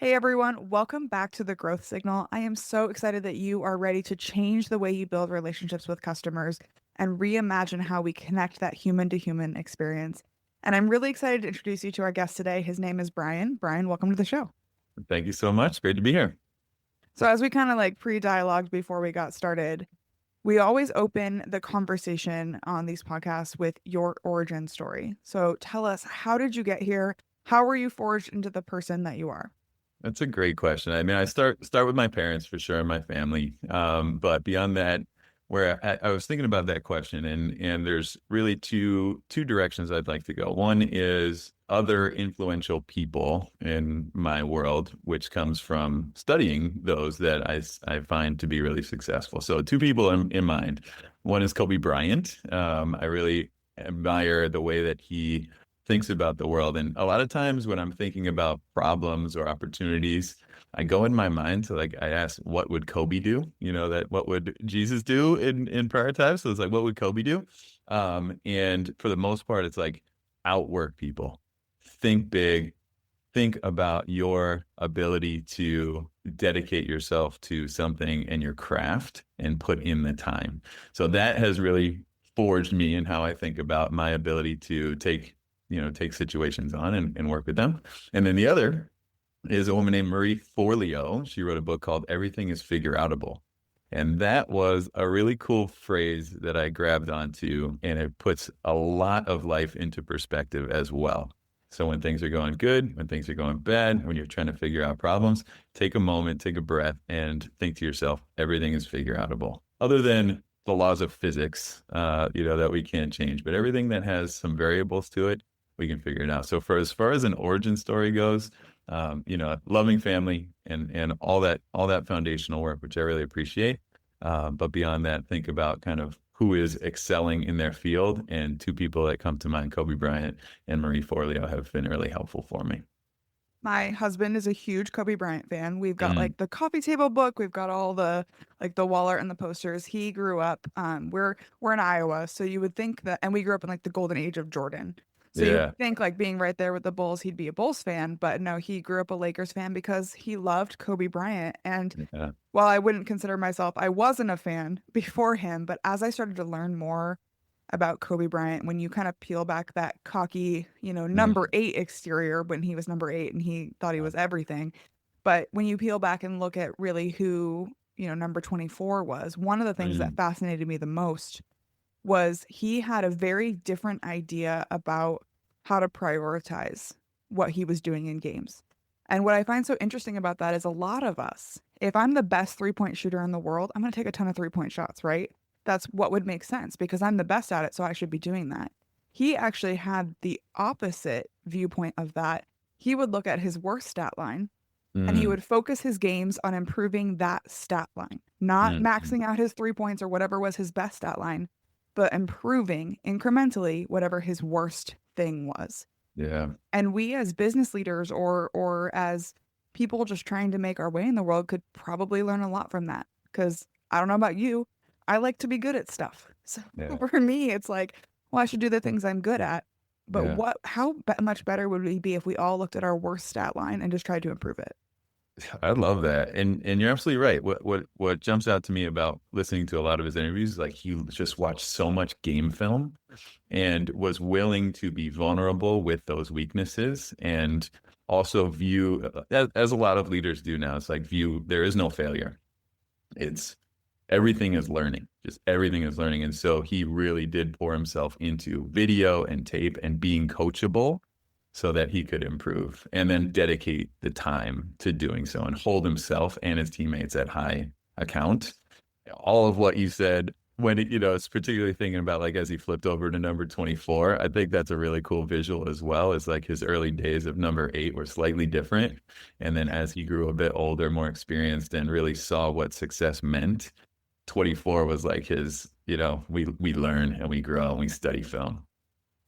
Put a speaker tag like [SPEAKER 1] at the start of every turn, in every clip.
[SPEAKER 1] Hey everyone, welcome back to the Growth Signal. I am so excited that you are ready to change the way you build relationships with customers and reimagine how we connect that human to human experience. And I'm really excited to introduce you to our guest today. His name is Brian. Brian, welcome to the show.
[SPEAKER 2] Thank you so much. Great to be here.
[SPEAKER 1] So, as we kind of like pre-dialogued before we got started, we always open the conversation on these podcasts with your origin story. So, tell us, how did you get here? How were you forged into the person that you are?
[SPEAKER 2] That's a great question. I mean, I start with my parents for sure, and my family. But beyond that, where I was thinking about that question, and there's really two directions I'd like to go. One is other influential people in my world, which comes from studying those that I find to be really successful. So two people in mind. One is Kobe Bryant. I really admire the way that he thinks about the world. And a lot of times when I'm thinking about problems or opportunities, I go in my mind to I ask, what would Kobe do? That what would Jesus do in prior times? So it's like, what would Kobe do? And for the most part, it's like outwork people, think big, think about your ability to dedicate yourself to something and your craft and put in the time. So that has really forged me in how I think about my ability to take situations on and work with them. And then the other is a woman named Marie Forleo. She wrote a book called Everything is Figure Outable. And that was a really cool phrase that I grabbed onto, and it puts a lot of life into perspective as well. So when things are going good, when things are going bad, when you're trying to figure out problems, take a moment, take a breath, and think to yourself, everything is figure outable. Other than the laws of physics, that we can't change, but everything that has some variables to it, we can figure it out. So for as far as an origin story goes, loving family and all that foundational work, which I really appreciate. But beyond that, think about kind of who is excelling in their field. And two people that come to mind, Kobe Bryant and Marie Forleo, have been really helpful for me.
[SPEAKER 1] My husband is a huge Kobe Bryant fan. We've got
[SPEAKER 2] Mm,
[SPEAKER 1] like the coffee table book. We've got all the like the wall art and the posters. He grew up. We're in Iowa, so you would think that, and we grew up in like the golden age of Jordan. So you
[SPEAKER 2] yeah.
[SPEAKER 1] would think like being right there with the Bulls, he'd be a Bulls fan. But no, he grew up a Lakers fan because he loved Kobe Bryant. And
[SPEAKER 2] Yeah.
[SPEAKER 1] while I wouldn't consider myself, I wasn't a fan before him. But as I started to learn more about Kobe Bryant, when you kind of peel back that cocky, number
[SPEAKER 2] Mm,
[SPEAKER 1] eight exterior when he was number eight and he thought he was everything. But when you peel back and look at really who, number 24 was, one of the things that
[SPEAKER 2] mm,
[SPEAKER 1] fascinated me the most was he had a very different idea about how to prioritize what he was doing in games. And what I find so interesting about that is a lot of us, if I'm the best 3-point shooter in the world, I'm going to take a ton of 3-point shots, right? That's what would make sense because I'm the best at it, so I should be doing that. He actually had the opposite viewpoint of that. He would look at his worst stat line and he
[SPEAKER 2] mm,
[SPEAKER 1] would focus his games on improving that stat line, not
[SPEAKER 2] mm.
[SPEAKER 1] maxing out his 3 points or whatever was his best stat line, but improving incrementally whatever his worst thing was.
[SPEAKER 2] Yeah.
[SPEAKER 1] And we as business leaders or as people just trying to make our way in the world could probably learn a lot from that. Because I don't know about you, I like to be good at stuff. So
[SPEAKER 2] Yeah.
[SPEAKER 1] for me, it's like, well, I should do the things I'm good at. But
[SPEAKER 2] Yeah.
[SPEAKER 1] much better would we be if we all looked at our worst stat line and just tried to improve it?
[SPEAKER 2] I love that. And you're absolutely right. What jumps out to me about listening to a lot of his interviews is like he just watched so much game film and was willing to be vulnerable with those weaknesses and also view as a lot of leaders do now. It's like view there is no failure. It's everything is learning. Just everything is learning. And so he really did pour himself into video and tape and being coachable so that he could improve and then dedicate the time to doing so and hold himself and his teammates at high account. All of what you said when it's particularly thinking about like as he flipped over to number 24, I think that's a really cool visual as well. Is like his early days of number 8 were slightly different. And then as he grew a bit older, more experienced and really saw what success meant, 24 was like his, we learn and we grow and we study film.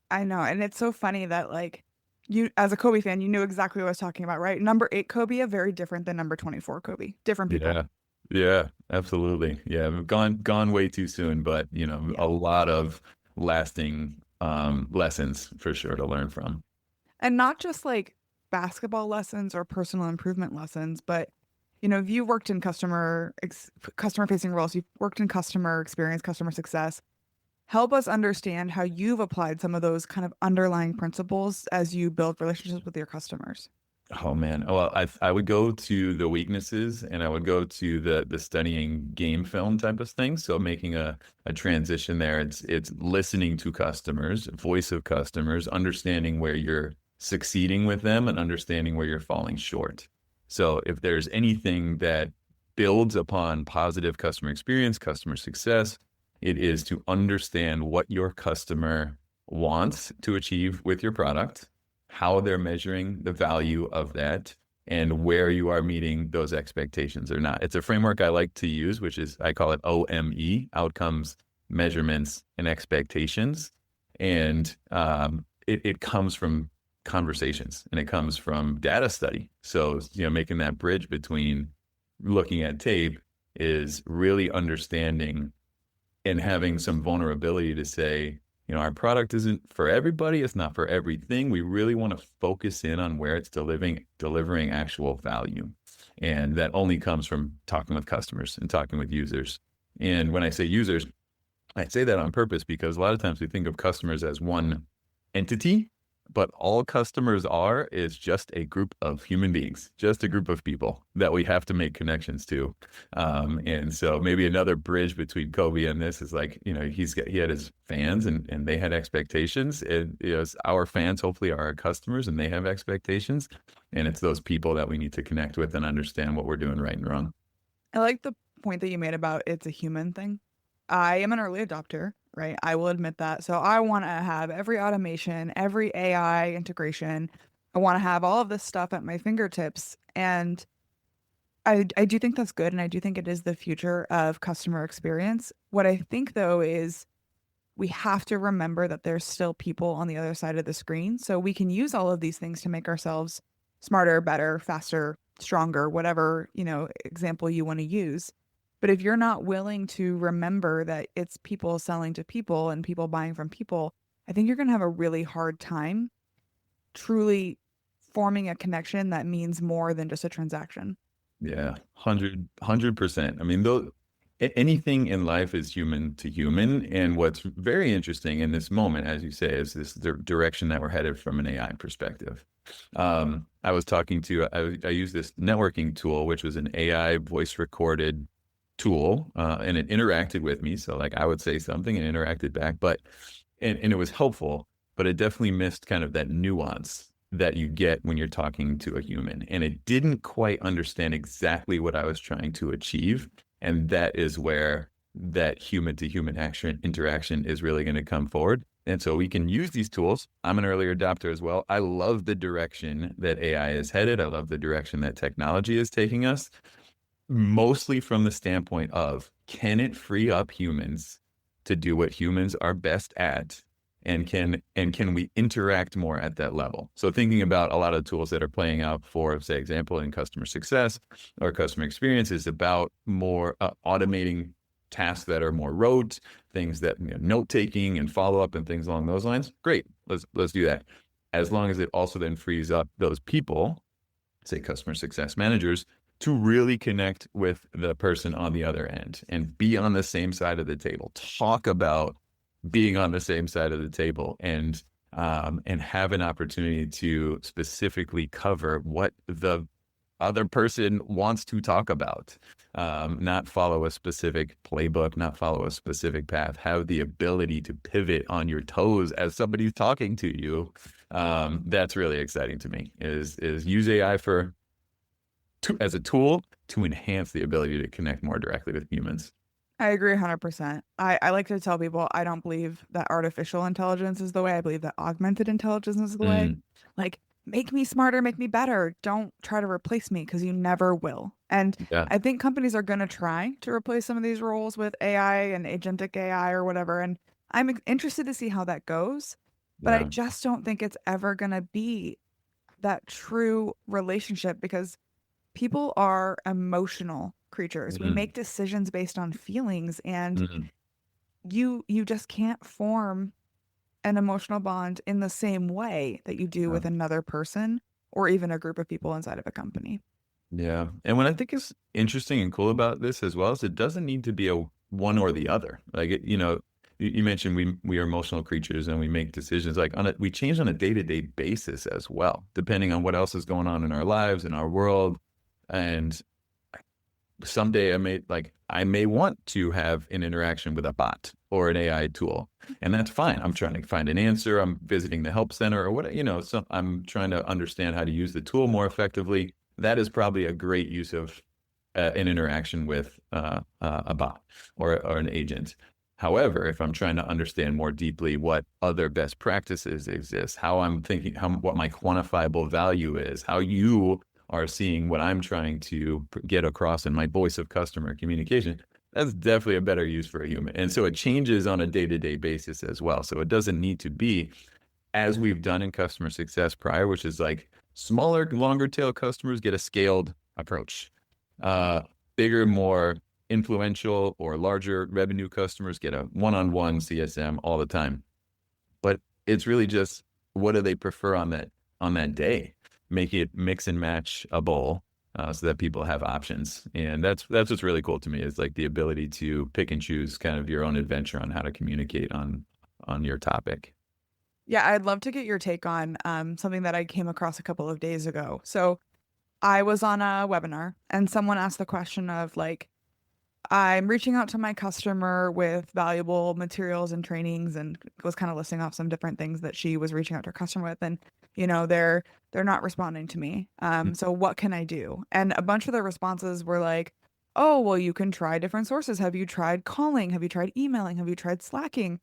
[SPEAKER 1] I know. And it's so funny that like you as a Kobe fan, you knew exactly what I was talking about, right? Number 8 Kobe, very different than number 24 Kobe. Different people.
[SPEAKER 2] Yeah. Yeah, absolutely. Yeah, we've gone way too soon, but
[SPEAKER 1] Yeah.
[SPEAKER 2] a lot of lasting lessons for sure to learn from.
[SPEAKER 1] And not just like basketball lessons or personal improvement lessons, but if you worked in customer facing roles, you've worked in customer experience, customer success, help us understand how you've applied some of those kind of underlying principles as you build relationships with your customers.
[SPEAKER 2] Oh man. Well, I would go to the weaknesses and I would go to the studying game film type of thing. So making a transition there. It's listening to customers, voice of customers, understanding where you're succeeding with them and understanding where you're falling short. So if there's anything that builds upon positive customer experience, customer success, it is to understand what your customer wants to achieve with your product, how they're measuring the value of that, and where you are meeting those expectations or not. It's a framework I like to use, which is, I call it OME, outcomes, measurements, and expectations. And it comes from conversations and it comes from data study. So, making that bridge between looking at tape is really understanding and having some vulnerability to say, our product isn't for everybody. It's not for everything. We really want to focus in on where it's delivering actual value. And that only comes from talking with customers and talking with users. And when I say users, I say that on purpose because a lot of times we think of customers as one entity, but all customers is just a group of human beings, just a group of people that we have to make connections to. And so maybe another bridge between Kobe and this is like, he had his fans and they had expectations. And our fans hopefully are our customers and they have expectations. And it's those people that we need to connect with and understand what we're doing right and wrong.
[SPEAKER 1] I like the point that you made about it's a human thing. I am an early adopter, right? I will admit that. So I want to have every automation, every AI integration. I want to have all of this stuff at my fingertips. And I do think that's good. And I do think it is the future of customer experience. What I think, though, is we have to remember that there's still people on the other side of the screen. So we can use all of these things to make ourselves smarter, better, faster, stronger, whatever, example you want to use. But if you're not willing to remember that it's people selling to people and people buying from people, I think you're going to have a really hard time truly forming a connection that means more than just a transaction.
[SPEAKER 2] Yeah, 100%. I mean, anything in life is human to human. And what's very interesting in this moment, as you say, is this direction that we're headed from an AI perspective. I was talking to, I use this networking tool, which was an AI voice recorded tool, and it interacted with me. So like I would say something and interacted back, and it was helpful, but it definitely missed kind of that nuance that you get when you're talking to a human. And it didn't quite understand exactly what I was trying to achieve. And that is where that human to human interaction is really going to come forward. And so we can use these tools. I'm an early adopter as well. I love the direction that AI is headed. I love the direction that technology is taking us, mostly from the standpoint of, can it free up humans to do what humans are best at? And can we interact more at that level? So thinking about a lot of tools that are playing out for, say, example, in customer success or customer experience is about more automating tasks that are more rote, things that note taking and follow up and things along those lines. Great, let's do that. As long as it also then frees up those people, say customer success managers, to really connect with the person on the other end and be on the same side of the table. Talk about being on the same side of the table and have an opportunity to specifically cover what the other person wants to talk about, not follow a specific playbook, not follow a specific path, have the ability to pivot on your toes as somebody's talking to you. That's really exciting to me, is use AI as a tool to enhance the ability to connect more directly with humans.
[SPEAKER 1] I agree 100%. I like to tell people I don't believe that artificial intelligence is the way. I believe that augmented intelligence is the way.
[SPEAKER 2] Mm,
[SPEAKER 1] Like, make me smarter, make me better. Don't try to replace me because you never will. And
[SPEAKER 2] yeah,
[SPEAKER 1] I think companies are going to try to replace some of these roles with AI and agentic AI or whatever. And I'm interested to see how that goes. But I
[SPEAKER 2] yeah.
[SPEAKER 1] just don't think it's ever going to be that true relationship because people are emotional creatures. We
[SPEAKER 2] Mm,
[SPEAKER 1] make decisions based on feelings and
[SPEAKER 2] mm,
[SPEAKER 1] you just can't form an emotional bond in the same way that you do
[SPEAKER 2] yeah.
[SPEAKER 1] with another person or even a group of people inside of a company.
[SPEAKER 2] Yeah. And what I think is interesting and cool about this as well is it doesn't need to be a one or the other. Like, you mentioned we are emotional creatures and we make decisions like we change on a day-to-day basis as well, depending on what else is going on in our lives, in our world. And someday I may want to have an interaction with a bot or an AI tool, and that's fine. I'm trying to find an answer. I'm visiting the help center or what, so I'm trying to understand how to use the tool more effectively. That is probably a great use of an interaction with a bot or an agent. However, if I'm trying to understand more deeply what other best practices exist, how I'm thinking, what my quantifiable value is, how you are seeing what I'm trying to get across in my voice of customer communication, that's definitely a better use for a human. And so it changes on a day-to-day basis as well. So it doesn't need to be as we've done in customer success prior, which is like smaller, longer tail customers get a scaled approach. Bigger, more influential or larger revenue customers get a one-on-one CSM all the time. But it's really just what do they prefer on that day? Make it mix and match a bowl so that people have options. And that's what's really cool to me is like the ability to pick and choose kind of your own adventure on how to communicate on your topic.
[SPEAKER 1] Yeah, I'd love to get your take on something that I came across a couple of days ago. So I was on a webinar and someone asked the question of like, I'm reaching out to my customer with valuable materials and trainings and was kind of listing off some different things that she was reaching out to her customer with. And, they're not responding to me. So what can I do? And a bunch of the responses were like, oh, well, you can try different sources. Have you tried calling? Have you tried emailing? Have you tried Slacking?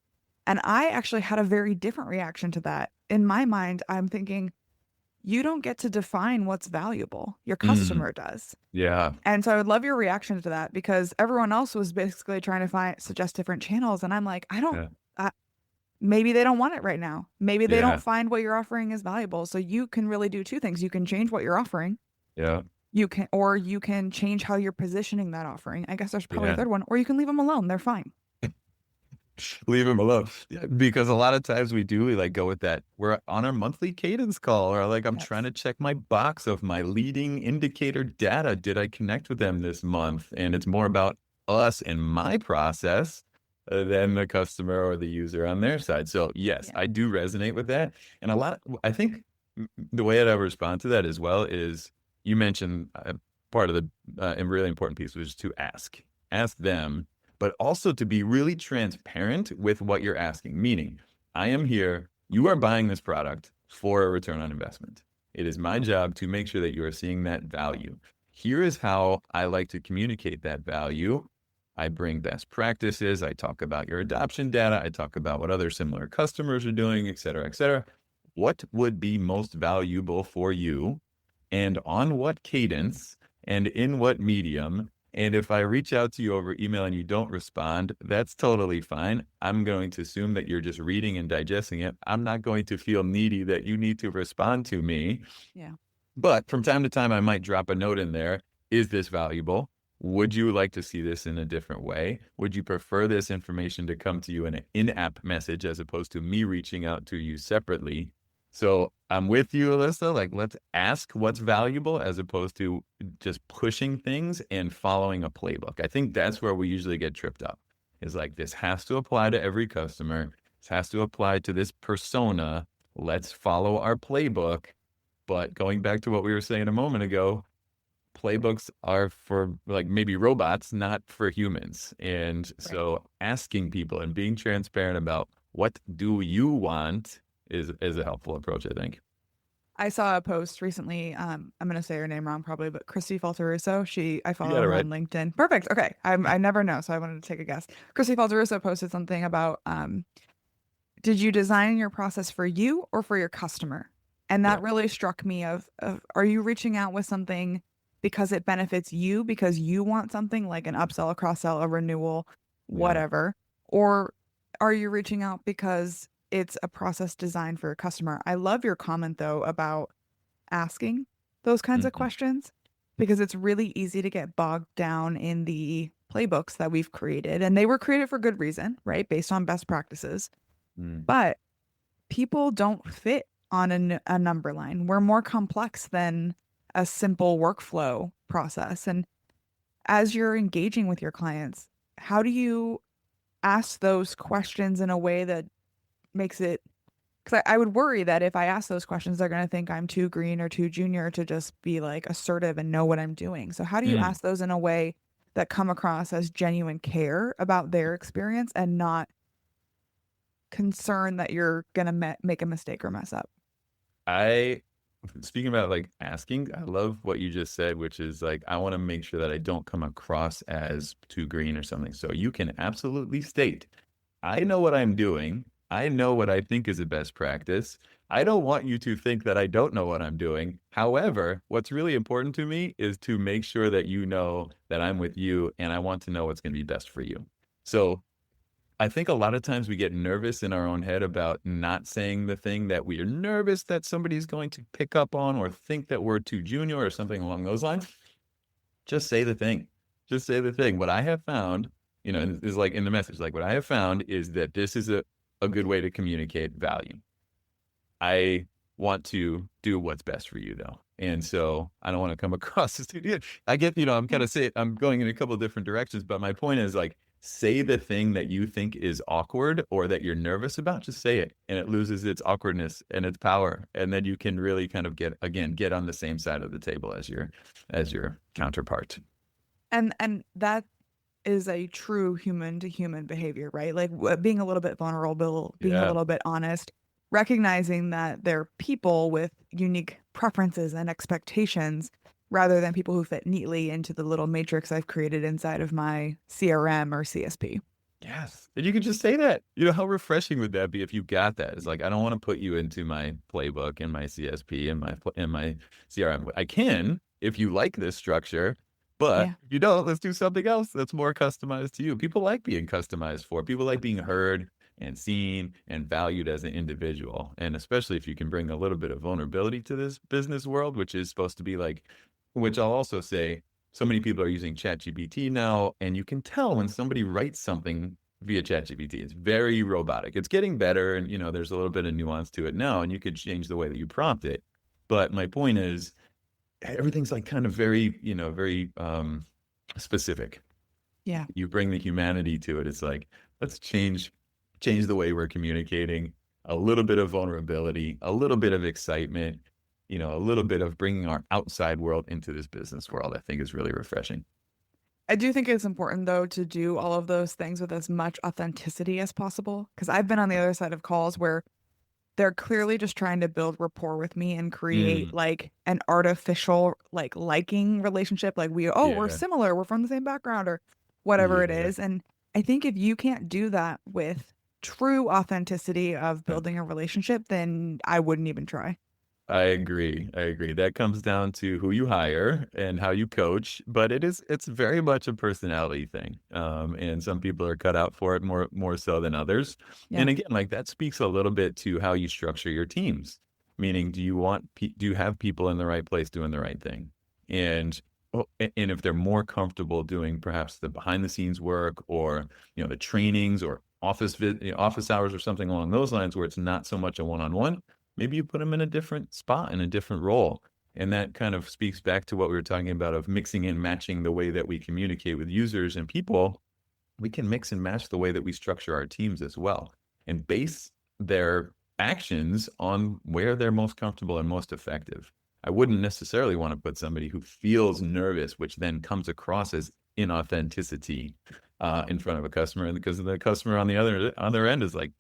[SPEAKER 1] And I actually had a very different reaction to that. In my mind, I'm thinking, you don't get to define what's valuable. Your
[SPEAKER 2] Mm,
[SPEAKER 1] customer does.
[SPEAKER 2] yeah.
[SPEAKER 1] And so I would love your reaction to that because everyone else was basically trying to suggest different channels. And I'm like,
[SPEAKER 2] Yeah.
[SPEAKER 1] maybe they don't want it right now. Maybe they don't
[SPEAKER 2] Yeah.
[SPEAKER 1] find what you're offering is valuable. So you can really do two things. You can change what you're offering.
[SPEAKER 2] Yeah.
[SPEAKER 1] You can change how you're positioning that offering. I guess there's probably a
[SPEAKER 2] Yeah.
[SPEAKER 1] third one, or you can leave them alone. They're fine.
[SPEAKER 2] Leave him alone. Yeah, because a lot of times we like go with that. We're on our monthly cadence call, or like I'm trying
[SPEAKER 1] Yes.
[SPEAKER 2] to check my box of my leading indicator data. Did I connect with them this month? And it's more about us and my process than the customer or the user on their side. So yes,
[SPEAKER 1] Yeah.
[SPEAKER 2] I do resonate with that. And I think the way that I respond to that as well is you mentioned part of the really important piece, which is to ask them, but also to be really transparent with what you're asking. Meaning, I am here, you are buying this product for a return on investment. It is my job to make sure that you are seeing that value. Here is how I like to communicate that value. I bring best practices. I talk about your adoption data. I talk about what other similar customers are doing, et cetera, et cetera. What would be most valuable for you and on what cadence and in what medium? And if I reach out to you over email and you don't respond, that's totally fine. I'm going to assume that you're just reading and digesting it. I'm not going to feel needy that you need to respond to me.
[SPEAKER 1] Yeah.
[SPEAKER 2] But from time to time, I might drop a note in there. Is this valuable? Would you like to see this in a different way? Would you prefer this information to come to you in an in-app message as opposed to me reaching out to you separately? So I'm with you, Alyssa. Like, let's ask what's valuable as opposed to just pushing things and following a playbook. I think that's where we usually get tripped up. Is like, this has to apply to every customer. This has to apply to this persona. Let's follow our playbook. But going back to what we were saying a moment ago, playbooks are for like maybe robots, not for humans. And
[SPEAKER 1] Right.
[SPEAKER 2] so asking people and being transparent about what do you want is a helpful approach, I think.
[SPEAKER 1] I saw a post recently. I'm gonna say her name wrong probably, but Christy Falteruso. I
[SPEAKER 2] You
[SPEAKER 1] follow
[SPEAKER 2] got it
[SPEAKER 1] her
[SPEAKER 2] right.
[SPEAKER 1] on LinkedIn. Perfect. Okay. I never know, so I wanted to take a guess. Christy Falteruso posted something about did you design your process for you or for your customer? And
[SPEAKER 2] Yeah.
[SPEAKER 1] that really struck me of are you reaching out with something because it benefits you because you want something like an upsell, a cross sell, a renewal,
[SPEAKER 2] Yeah.
[SPEAKER 1] whatever, or are you reaching out because it's a process designed for a customer? I love your comment though about asking those kinds of
[SPEAKER 2] Mhm.
[SPEAKER 1] questions because it's really easy to get bogged down in the playbooks that we've created. And they were created for good reason, right? Based on best practices.
[SPEAKER 2] Mm.
[SPEAKER 1] But people don't fit on a number line. We're more complex than a simple workflow process. And as you're engaging with your clients, how do you ask those questions in a way that makes it, because I would worry that if I ask those questions, they're going to think I'm too green or too junior to just be like assertive and know what I'm doing. So how do you
[SPEAKER 2] Mm.
[SPEAKER 1] ask those in a way that come across as genuine care about their experience and not concern that you're going to make a mistake or mess up?
[SPEAKER 2] I Speaking about like asking, I love what you just said, which is like I want to make sure that I don't come across as too green or something. So you can absolutely state, I know what I'm doing. I know what I think is the best practice. I don't want you to think that I don't know what I'm doing. However, what's really important to me is to make sure that you know that I'm with you and I want to know what's going to be best for you. So I think a lot of times we get nervous in our own head about not saying the thing that we are nervous that somebody's going to pick up on or think that we're too junior or something along those lines. Just say the thing. Just say the thing. What I have found, is like in the message, like what I have found is that this is a good way to communicate value. I want to do what's best for you though. And so I don't want to come across as I get, I'm kind of I'm going in a couple of different directions, but my point is like say the thing that you think is awkward or that you're nervous about, just say it and it loses its awkwardness and its power. And then you can really kind of get on the same side of the table as your counterpart.
[SPEAKER 1] And that is a true human to human behavior, right? Like being a little bit vulnerable, being a
[SPEAKER 2] Yeah.
[SPEAKER 1] little bit honest, recognizing that they're people with unique preferences and expectations rather than people who fit neatly into the little matrix I've created inside of my CRM or CSP.
[SPEAKER 2] Yes. And you could just say that. How refreshing would that be if you got that? It's like, I don't want to put you into my playbook and my CSP and my CRM. I can if you like this structure, but
[SPEAKER 1] Yeah.
[SPEAKER 2] if you don't, let's do something else that's more customized to you. People like being customized for. People like being heard and seen and valued as an individual. And especially if you can bring a little bit of vulnerability to this business world, which is supposed to be like, which I'll also say so many people are using ChatGPT now, and you can tell when somebody writes something via ChatGPT. It's very robotic. It's getting better, and there's a little bit of nuance to it now, and you could change the way that you prompt it. But my point is, everything's like kind of very, very specific.
[SPEAKER 1] Yeah.
[SPEAKER 2] You bring the humanity to it. It's like let's change the way we're communicating. A little bit of vulnerability, a little bit of excitement, a little bit of bringing our outside world into this business world, I think is really refreshing.
[SPEAKER 1] I do think it's important though to do all of those things with as much authenticity as possible because I've been on the other side of calls where they're clearly just trying to build rapport with me and create
[SPEAKER 2] Mm,
[SPEAKER 1] like an artificial like liking relationship like we're
[SPEAKER 2] yeah,
[SPEAKER 1] similar, we're from the same background or whatever it
[SPEAKER 2] yeah.
[SPEAKER 1] is. And I think if you can't do that with true authenticity of
[SPEAKER 2] Huh.
[SPEAKER 1] building a relationship, then I wouldn't even try.
[SPEAKER 2] I agree. I agree. That comes down to who you hire and how you coach, but it's very much a personality thing. And some people are cut out for it more so than others.
[SPEAKER 1] Yeah.
[SPEAKER 2] And again, like that speaks a little bit to how you structure your teams. Meaning, do you have people in the right place doing the right thing? And and if they're more comfortable doing perhaps the behind the scenes work or the trainings or office hours or something along those lines where it's not so much a one-on-one, maybe you put them in a different spot, in a different role. And that kind of speaks back to what we were talking about of mixing and matching the way that we communicate with users and people. We can mix and match the way that we structure our teams as well and base their actions on where they're most comfortable and most effective. I wouldn't necessarily want to put somebody who feels nervous, which then comes across as inauthenticity in front of a customer, because the customer on the other end is like,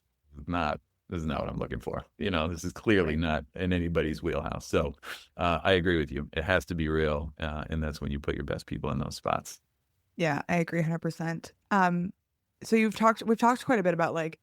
[SPEAKER 2] not this is not what I'm looking for. This is clearly
[SPEAKER 1] Right.
[SPEAKER 2] not in anybody's wheelhouse. So I agree with you. It has to be real. And that's when you put your best people in those spots.
[SPEAKER 1] Yeah, I agree 100%. So we've talked quite a bit about like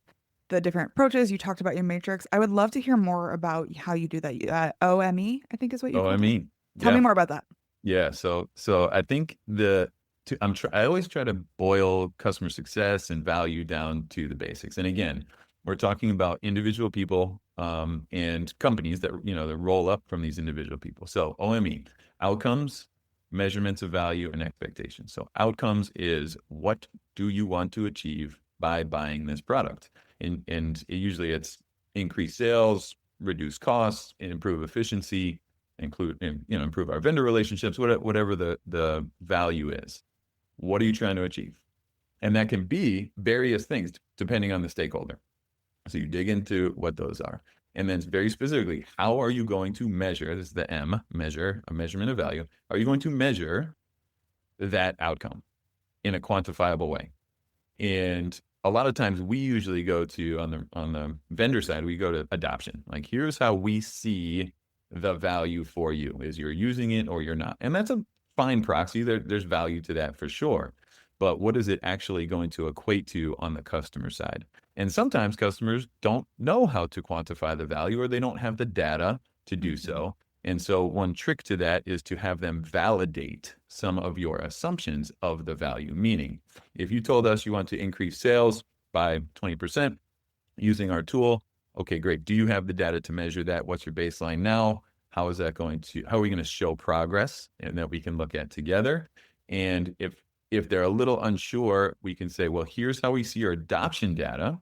[SPEAKER 1] the different approaches. You talked about your matrix. I would love to hear more about how you do that. OME, I think is what you
[SPEAKER 2] Oh, I
[SPEAKER 1] called it.
[SPEAKER 2] mean,
[SPEAKER 1] Tell me
[SPEAKER 2] yeah.
[SPEAKER 1] more about that.
[SPEAKER 2] Yeah. So I think I always try to boil customer success and value down to the basics. And again, we're talking about individual people and companies that roll up from these individual people. So OME, outcomes, measurements of value, and expectations. So outcomes is what do you want to achieve by buying this product? And usually it's increased sales, reduce costs, improve efficiency, improve our vendor relationships, whatever the value is. What are you trying to achieve? And that can be various things depending on the stakeholder. So you dig into what those are. And then very specifically, how are you going to measure? This is the M, measure, a measurement of value. Are you going to measure that outcome in a quantifiable way? And a lot of times we usually go to, on the vendor side, we go to adoption. Like, here's how we see the value for you, is you're using it or you're not. And that's a fine proxy. There's value to that for sure. But what is it actually going to equate to on the customer side? And sometimes customers don't know how to quantify the value, or they don't have the data to do so. And so one trick to that is to have them validate some of your assumptions of the value. Meaning, if you told us you want to increase sales by 20% using our tool, okay, great. Do you have the data to measure that? What's your baseline now? How are we going to show progress and that we can look at together? And if they're a little unsure, we can say, well, here's how we see your adoption data.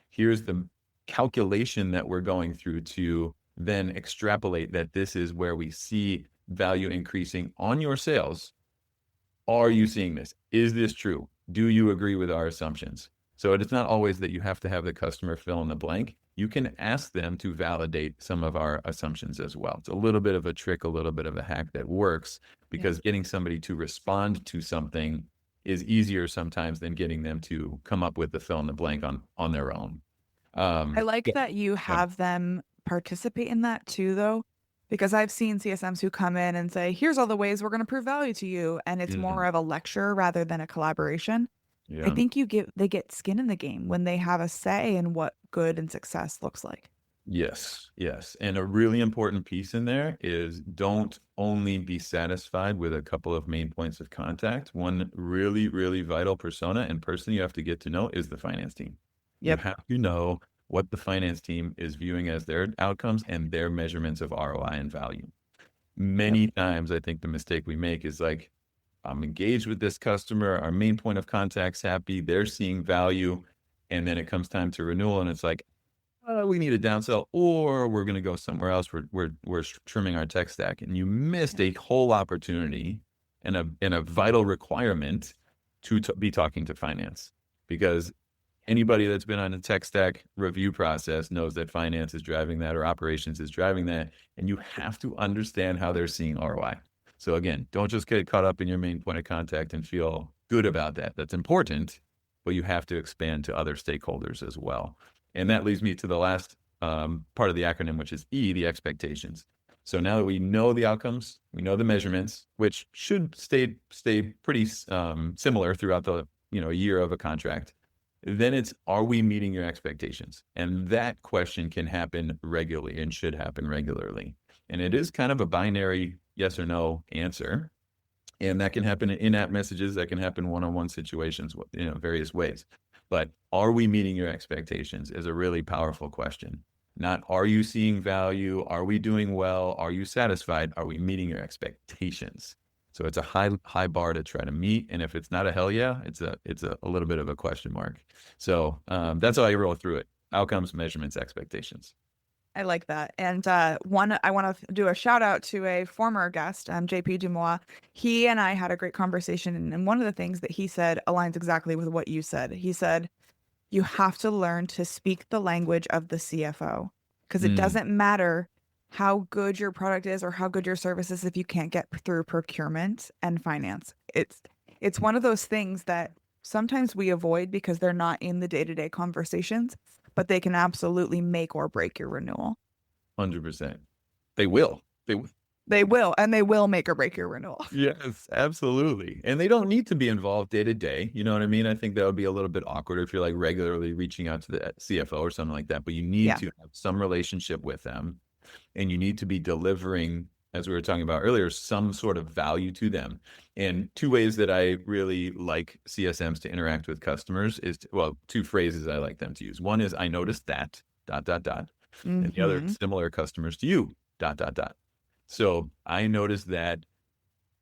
[SPEAKER 2] Here's the calculation that we're going through to then extrapolate that this is where we see value increasing on your sales. Are you seeing this? Is this true? Do you agree with our assumptions? So it's not always that you have to have the customer fill in the blank. You can ask them to validate some of our assumptions as well. It's a little bit of a trick, a little bit of a hack that works, because getting somebody to respond to something is easier sometimes than getting them to come up with the fill in the blank on their own.
[SPEAKER 1] I like that you have them participate in that too, though, because I've seen CSMs who come in and say, here's all the ways we're going to prove value to you. And it's more of a lecture rather than a collaboration. I
[SPEAKER 2] Yeah.
[SPEAKER 1] think they get skin in the game when they have a say in what good and success looks like.
[SPEAKER 2] Yes, yes. And a really important piece in there is don't only be satisfied with a couple of main points of contact. One really, really vital persona and person you have to get to know is the finance team. You have to know what the finance team is viewing as their outcomes and their measurements of ROI and value. Many times, I think the mistake we make is like, I'm engaged with this customer, our main point of contact's happy, they're seeing value, and then it comes time to renewal, and it's like, we need a downsell, or we're going to go somewhere else. We're trimming our tech stack, and you missed a whole opportunity and a vital requirement to be talking to finance, because anybody that's been on a tech stack review process knows that finance is driving that, or operations is driving that, and you have to understand how they're seeing ROI. So again, don't just get caught up in your main point of contact and feel good about that. That's important, but you have to expand to other stakeholders as well. And that leads me to the last part of the acronym, which is E, the expectations. So now that we know the outcomes, we know the measurements, which should stay pretty similar throughout the year of a contract. Then it's, are we meeting your expectations? And that question can happen regularly and should happen regularly. And it is kind of a binary yes or no answer. And that can happen in in-app messages, that can happen one-on-one situations, various ways. But are we meeting your expectations is a really powerful question. Not, are you seeing value? Are we doing well? Are you satisfied? Are we meeting your expectations? So it's a high bar to try to meet. And if it's not a hell yeah, it's a little bit of a question mark. So that's how I roll through it. Outcomes, measurements, expectations.
[SPEAKER 1] I like that. And I want to do a shout out to a former guest, JP Dumois. He and I had a great conversation. And one of the things that he said aligns exactly with what you said. He said, you have to learn to speak the language of the CFO, because it doesn't matter how good your product is or how good your service is if you can't get through procurement and finance. It's one of those things that sometimes we avoid because they're not in the day-to-day conversations, but they can absolutely make or break your renewal.
[SPEAKER 2] 100%. They will.
[SPEAKER 1] They will, and they will make or break your renewal.
[SPEAKER 2] Yes, absolutely. And they don't need to be involved day to day. You know what I mean? I think that would be a little bit awkward if you're like regularly reaching out to the CFO or something like that, but you need to have some relationship with them, and you need to be delivering, as we were talking about earlier, some sort of value to them. And two ways that I really like CSMs to interact with customers is, two phrases I like them to use. One is, I noticed that, ... And the other, similar customers to you, ... So I noticed that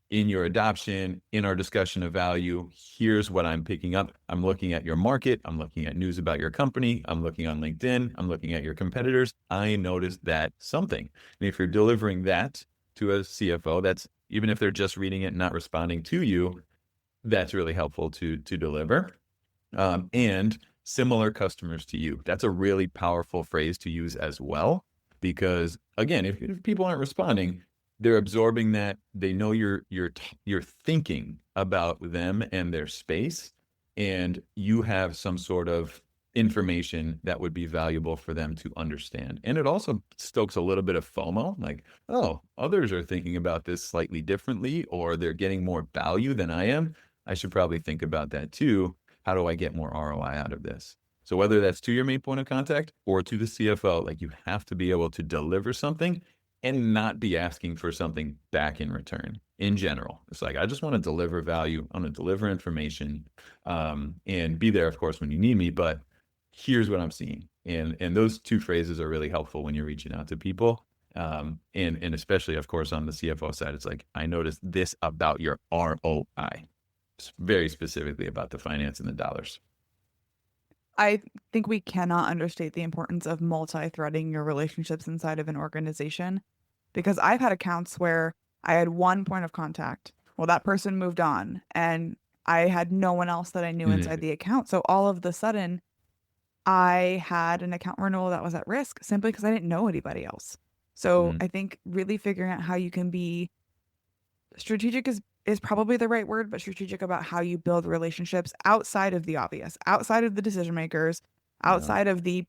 [SPEAKER 2] in your adoption, in our discussion of value, here's what I'm picking up. I'm looking at your market. I'm looking at news about your company. I'm looking on LinkedIn. I'm looking at your competitors. I noticed that something. And if you're delivering that to a CFO, that's even if they're just reading it and not responding to you, that's really helpful to deliver. And similar customers to you. That's a really powerful phrase to use as well, because again, if people aren't responding, they're absorbing that. They know you're thinking about them and their space, and you have some sort of information that would be valuable for them to understand. And it also stokes a little bit of FOMO, like, oh, others are thinking about this slightly differently, or they're getting more value than I am. I should probably think about that too. How do I get more ROI out of this? So whether that's to your main point of contact or to the CFO, like, you have to be able to deliver something and not be asking for something back in return. In general, it's like, I just want to deliver value. I want to deliver information, and be there, of course, when you need me. But here's what I'm seeing, and those two phrases are really helpful when you're reaching out to people. And especially, of course, on the CFO side, it's like, I noticed this about your ROI. It's very specifically about the finance and the dollars.
[SPEAKER 1] I think we cannot understate the importance of multi-threading your relationships inside of an organization, because I've had accounts where I had one point of contact. Well, that person moved on and I had no one else that I knew inside
[SPEAKER 2] Mhm.
[SPEAKER 1] the account. So all of the sudden, I had an account renewal that was at risk simply because I didn't know anybody else. So
[SPEAKER 2] Mhm.
[SPEAKER 1] I think really figuring out how you can be strategic is probably the right word, but strategic about how you build relationships outside of the obvious, outside of the decision makers,
[SPEAKER 2] Yeah.
[SPEAKER 1] outside of the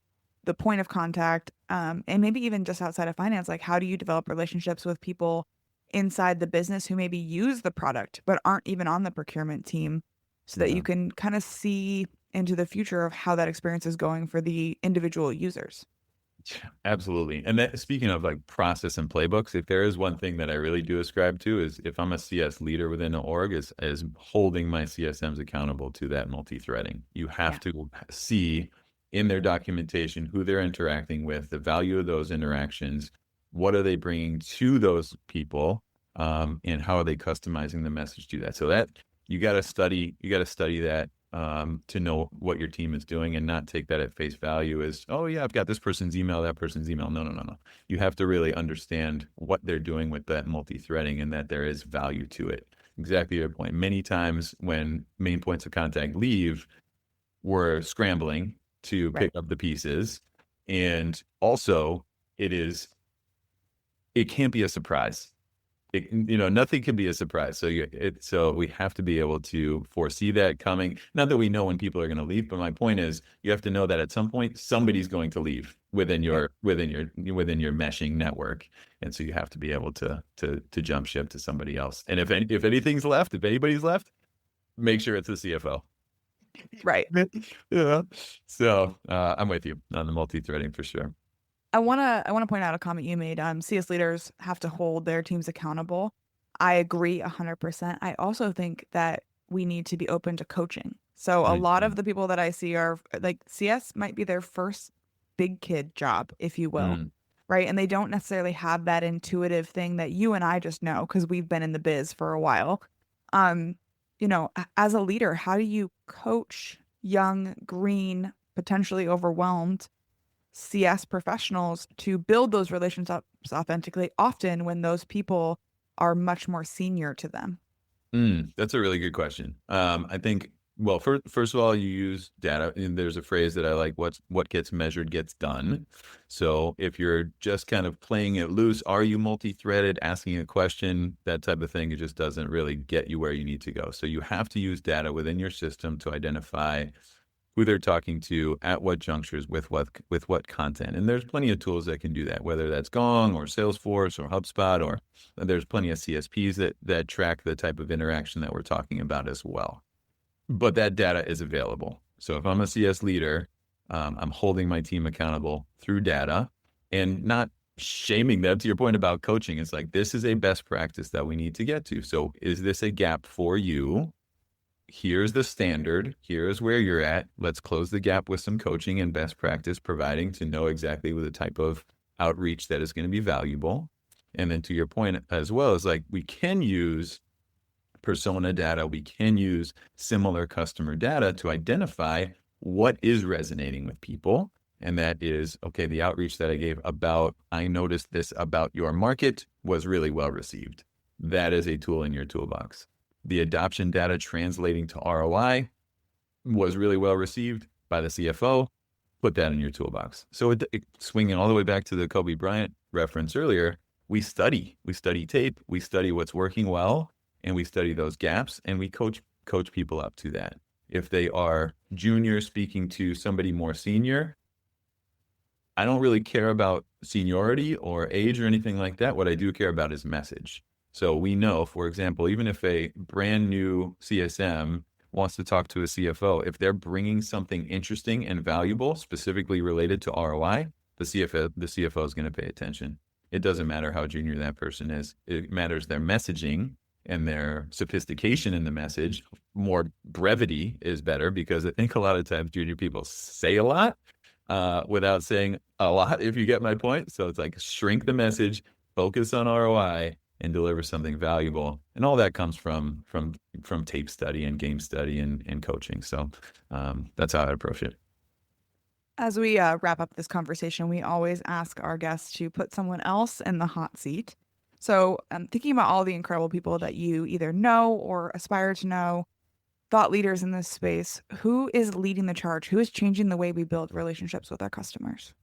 [SPEAKER 1] point of contact, and maybe even just outside of finance. Like, how do you develop relationships with people inside the business who maybe use the product but aren't even on the procurement team, so that
[SPEAKER 2] Yeah.
[SPEAKER 1] you can kind of see into the future of how that experience is going for the individual users.
[SPEAKER 2] Absolutely. And that, speaking of like process and playbooks, if there is one thing that I really do ascribe to, is if I'm a CS leader within an org, is holding my CSMs accountable to that multi-threading. You have
[SPEAKER 1] Yeah.
[SPEAKER 2] to see in their documentation who they're interacting with, the value of those interactions, what are they bringing to those people, and how are they customizing the message to that. So that you got to study that, to know what your team is doing, and not take that at face value as, oh yeah, I've got this person's email, that person's email. No, no, no, no. You have to really understand what they're doing with that multi-threading, and that there is value to it. Exactly your point. Many times when main points of contact leave, we're scrambling to
[SPEAKER 1] Right.
[SPEAKER 2] pick up the pieces. And also, it can't be a surprise. Nothing can be a surprise. So we have to be able to foresee that coming. Not that we know when people are going to leave, but my point is, you have to know that at some point somebody's going to leave within
[SPEAKER 1] Yep.
[SPEAKER 2] your meshing network, and so you have to be able to jump ship to somebody else. And if anything's left, if anybody's left, make sure it's the CFO.
[SPEAKER 1] Right.
[SPEAKER 2] Yeah. So I'm with you on the multi-threading for sure.
[SPEAKER 1] I wanna point out a comment you made. CS leaders have to hold their teams accountable. I agree 100%. I also think that we need to be open to coaching. So a lot of
[SPEAKER 2] Mhm.
[SPEAKER 1] the people that I see are like, CS might be their first big kid job, if you will,
[SPEAKER 2] Mm.
[SPEAKER 1] right? And they don't necessarily have that intuitive thing that you and I just know because we've been in the biz for a while. Um, as a leader, how do you coach young, green, potentially overwhelmed CS professionals to build those relationships authentically, often when those people are much more senior to them?
[SPEAKER 2] That's a really good question. I think, well, first of all, you use data, and there's a phrase that I like: what gets measured gets done. So if you're just kind of playing it loose, are you multi-threaded, asking a question, that type of thing, it just doesn't really get you where you need to go. So you have to use data within your system to identify who they're talking to at what junctures with what content. And there's plenty of tools that can do that, whether that's Gong or Salesforce or HubSpot, or there's plenty of CSPs that track the type of interaction that we're talking about as well. But that data is available. So if I'm a CS leader, I'm holding my team accountable through data, and not shaming them. To your point about coaching, it's like, this is a best practice that we need to get to. So is this a gap for you? Here's the standard. Here's where you're at. Let's close the gap with some coaching and best practice providing, to know exactly the type of outreach that is going to be valuable. And then to your point as well, is like, we can use persona data. We can use similar customer data to identify what is resonating with people. And that is, okay, the outreach that I gave about, I noticed this about your market was really well received. That is a tool in your toolbox. The adoption data translating to ROI was really well received by the CFO. Put that in your toolbox. So swinging all the way back to the Kobe Bryant reference earlier, we study tape, we study what's working well, and we study those gaps, and we coach people up to that. If they are junior speaking to somebody more senior, I don't really care about seniority or age or anything like that. What I do care about is message. So we know, for example, even if a brand new CSM wants to talk to a CFO, if they're bringing something interesting and valuable, specifically related to ROI, the CFO is going to pay attention. It doesn't matter how junior that person is. It matters their messaging and their sophistication in the message. More brevity is better, because I think a lot of times junior people say a lot without saying a lot, if you get my point. So it's like shrink the message, focus on ROI, and deliver something valuable. And all that comes from tape study and game study and coaching. So that's how I approach it.
[SPEAKER 1] As we wrap up this conversation, we always ask our guests to put someone else in the hot seat. So thinking about all the incredible people that you either know or aspire to know, thought leaders in this space, who is leading the charge? Who is changing the way we build relationships with our customers?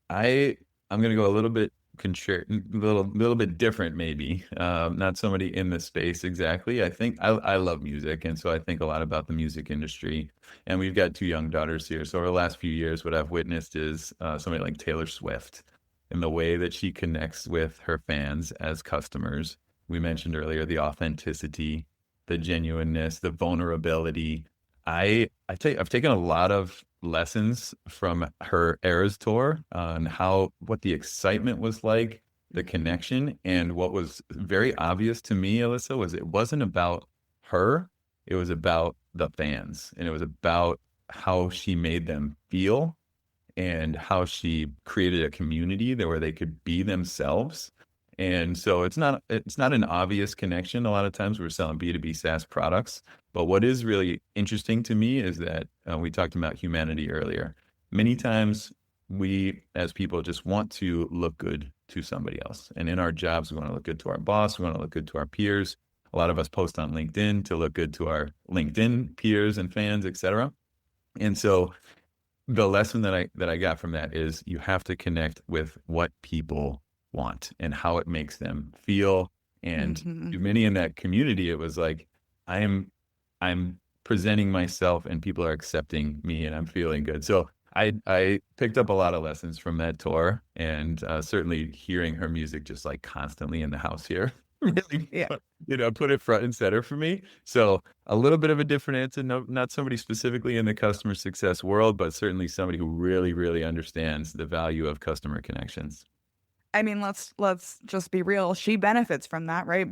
[SPEAKER 2] I'm going to go a little bit little bit different, maybe. Not somebody in the space exactly. I think I love music, and so I think a lot about the music industry. And we've got 2 young daughters here. So over the last few years, what I've witnessed is somebody like Taylor Swift, and the way that she connects with her fans as customers. We mentioned earlier the authenticity, the genuineness, the vulnerability. I've taken a lot of lessons from her Eras tour on what the excitement was like, the connection, and what was very obvious to me, Alyssa, was it wasn't about her, it was about the fans, and it was about how she made them feel and how she created a community there where they could be themselves. And so it's not an obvious connection. A lot of times we're selling B2B SaaS products, but what is really interesting to me is that we talked about humanity earlier. Many times we, as people, just want to look good to somebody else. And in our jobs, we want to look good to our boss. We want to look good to our peers. A lot of us post on LinkedIn to look good to our LinkedIn peers and fans, et cetera. And so the lesson that I got from that is you have to connect with what people want and how it makes them feel. And to many in that community, it was like, I'm presenting myself and people are accepting me and I'm feeling good. So I picked up a lot of lessons from that tour, and certainly hearing her music just like constantly in the house here really, put it front and center for me. So a little bit of a different answer, not somebody specifically in the customer success world, but certainly somebody who really, really understands the value of customer connections.
[SPEAKER 1] I mean, let's just be real. She benefits from that, right?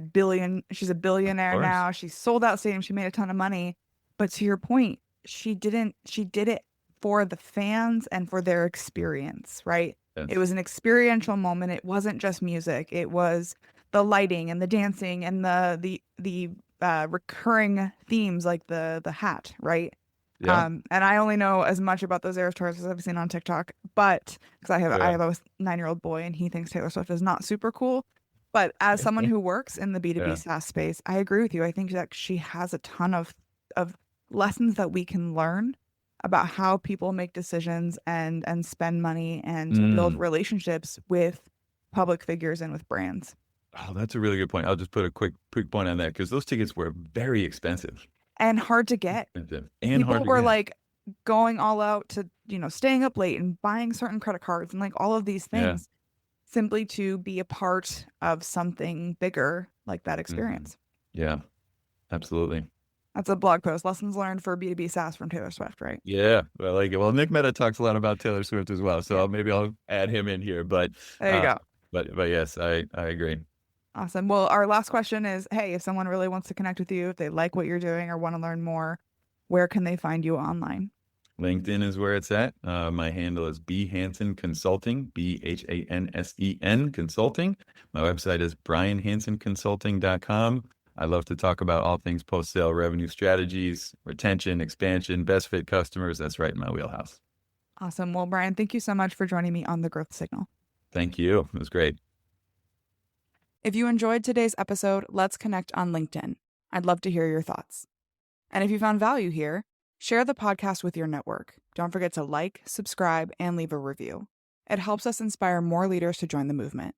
[SPEAKER 1] She's a billionaire now. She sold out stadiums. She made a ton of money. But to your point, she did it for the fans and for their experience, right? Yes. It was an experiential moment. It wasn't just music. It was the lighting and the dancing and the recurring themes like the hat, right? Yeah. And I only know as much about those Eras tours as I've seen on TikTok, but because I have a 9-year-old boy and he thinks Taylor Swift is not super cool. But as someone who works in the B2B SaaS space, I agree with you. I think that she has a ton of lessons that we can learn about how people make decisions and spend money and build relationships with public figures and with brands.
[SPEAKER 2] Oh, that's a really good point. I'll just put a quick point on that, because those tickets were very expensive.
[SPEAKER 1] And hard to get. People were like going all out to, staying up late and buying certain credit cards and like all of these things simply to be a part of something bigger like that experience.
[SPEAKER 2] Yeah, absolutely.
[SPEAKER 1] That's a blog post, lessons learned for B2B SaaS from Taylor Swift, right?
[SPEAKER 2] Yeah, I like it. Well, Nick Mehta talks a lot about Taylor Swift as well, so maybe I'll add him in here. But
[SPEAKER 1] there you go.
[SPEAKER 2] But yes, I agree.
[SPEAKER 1] Awesome. Well, our last question is, hey, if someone really wants to connect with you, if they like what you're doing or want to learn more, where can they find you online?
[SPEAKER 2] LinkedIn is where it's at. My handle is B Hansen Consulting, BHANSEN Consulting. My website is brianhansenconsulting.com. I love to talk about all things post-sale revenue strategies, retention, expansion, best fit customers. That's right in my wheelhouse.
[SPEAKER 1] Awesome. Well, Brian, thank you so much for joining me on the Growth Signal.
[SPEAKER 2] Thank you. It was great.
[SPEAKER 1] If you enjoyed today's episode, let's connect on LinkedIn. I'd love to hear your thoughts. And if you found value here, share the podcast with your network. Don't forget to like, subscribe, and leave a review. It helps us inspire more leaders to join the movement.